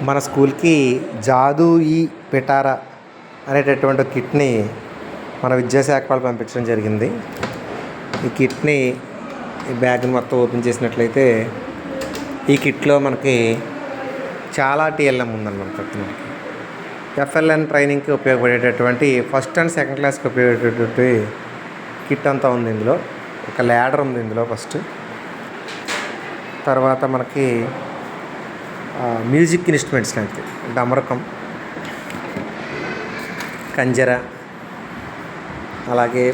మన స్కూల్కి జాదూ ఈ పిటారా అనేటటువంటి కిట్ని మన విద్యాశాఖ వాళ్ళు పంపించడం జరిగింది. ఈ కిట్ని ఈ బ్యాగ్ని మొత్తం ఓపెన్ చేసినట్లయితే ఈ కిట్లో మనకి చాలా టీఎల్ఎం ఉందన్నమాట. మనకి ఎఫ్ఎల్ఎన్ ట్రైనింగ్కి ఉపయోగపడేటటువంటి ఫస్ట్ అండ్ సెకండ్ క్లాస్కి ఉపయోగపడేటటువంటి కిట్ అంతా ఉంది. ఇందులో ఒక ల్యాడర్ ఉంది ఇందులో ఫస్ట్. తర్వాత మనకి మ్యూజిక్ ఇన్స్ట్రుమెంట్స్ లాంటి డమరకం, కంజర, అలాగే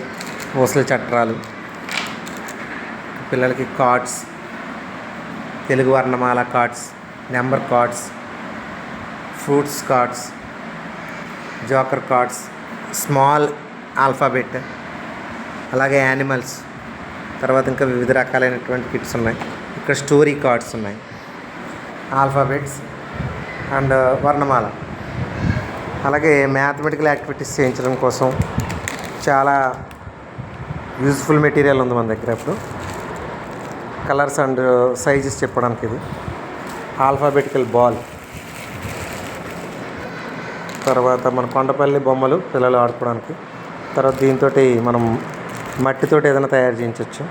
పూసల చట్రాలు, పిల్లలకి కార్డ్స్, తెలుగు వర్ణమాల cards, number cards, fruits cards, joker cards, small alphabet, అలాగే యానిమల్స్. తర్వాత ఇంకా వివిధ రకాలైనటువంటి కిట్స్ ఉన్నాయి. ఇక్కడ స్టోరీ కార్డ్స్ ఉన్నాయి, ఆల్ఫాబెట్స్ అండ్ వర్ణమాల. అలాగే మ్యాథమెటికల్ యాక్టివిటీస్ చేయించడం కోసం చాలా యూజ్ఫుల్ మెటీరియల్ ఉంది మన దగ్గర. ఇప్పుడు కలర్స్ అండ్ సైజెస్ చెప్పడానికి ఇది ఆల్ఫాబెటికల్ బాల్. తర్వాత మన కొండపల్లి బొమ్మలు పిల్లలు ఆడుకోవడానికి. తర్వాత దీంతో మనం మట్టితోటి ఏదైనా తయారు చేయించవచ్చు.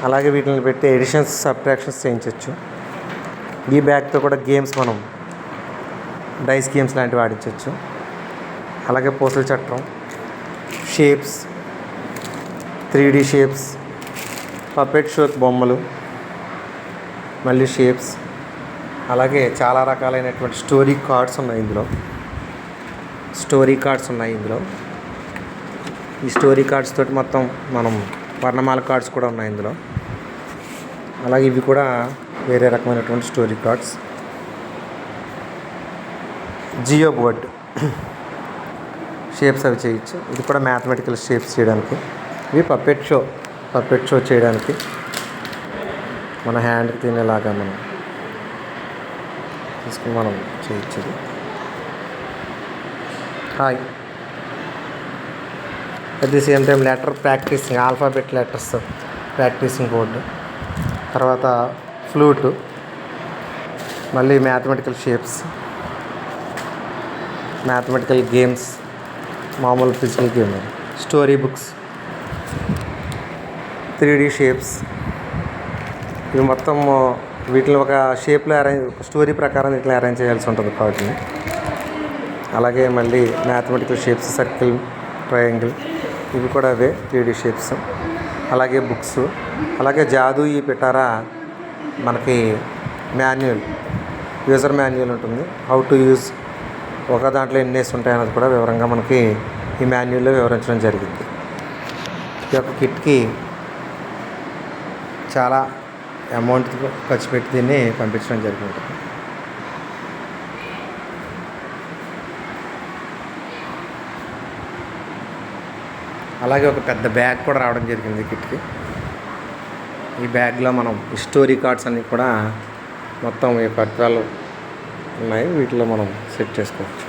అలాగే వీటిని పెట్టి ఎడిషన్స్, సబ్ట్రాక్షన్స్ చేయించవచ్చు. ఈ బ్యాగ్తో కూడా గేమ్స్, మనం డైస్ గేమ్స్ లాంటివి ఆడించవచ్చు. అలాగే పూసల చట్రం, shapes, 3D shapes, puppet show బొమ్మలు, మళ్ళీ షేప్స్. అలాగే చాలా రకాలైనటువంటి స్టోరీ కార్డ్స్ ఉన్నాయి ఇందులో. ఈ స్టోరీ కార్డ్స్ తోటి మొత్తం మనం వర్ణమాల కార్డ్స్ కూడా ఉన్నాయి ఇందులో. అలాగే ఇవి కూడా వేరే రకమైనటువంటి story cards. Geo board shapes అవి చేయొచ్చు. ఇది కూడా మ్యాథమెటికల్ షేప్స్ చేయడానికి. ఇవి పపెట్ షో చేయడానికి మన హ్యాండ్కి తినేలాగా మనం తీసుకుని మనం చేయొచ్చు. Hi. At the same time letter practicing, alphabet letters practicing board. తర్వాత ఫ్లూటు, మళ్ళీ మ్యాథమెటికల్ షేప్స్, మ్యాథమెటికల్ గేమ్స్, మామూలు physical game, story books, 3D shapes. ఇవి మొత్తం వీటిని ఒక షేప్లో ఒక స్టోరీ ప్రకారం ఇట్లా అరేంజ్ చేయాల్సి ఉంటుంది వాటిని. అలాగే మళ్ళీ మ్యాథమెటికల్ షేప్స్, సర్కిల్, ట్రయాంగిల్, ఇవి కూడా అవే 3D షేప్స్. అలాగే బుక్స్. అలాగే జాదూ ఈ పిటారా మనకి మాన్యువల్, యూజర్ మాన్యువల్ ఉంటుంది. హౌ టు యూజ్, ఒక దాంట్లో ఎన్ని ఉంటాయన్నది కూడా వివరంగా మనకి ఈ మాన్యువల్లో వివరించడం జరిగింది. ఈ యొక్క కిట్కి చాలా అమౌంట్ ఖర్చు పెట్టి దీన్ని పంపించడం జరిగింది. అలాగే ఒక పెద్ద బ్యాగ్ కూడా రావడం జరిగింది కిట్కి. ఈ బ్యాగ్లో మనం స్టోరీ కార్డ్స్ అన్నీ కూడా మొత్తం ఈ పత్రాలు ఉన్నాయి, వీటిలో మనం సెట్ చేసుకోవచ్చు.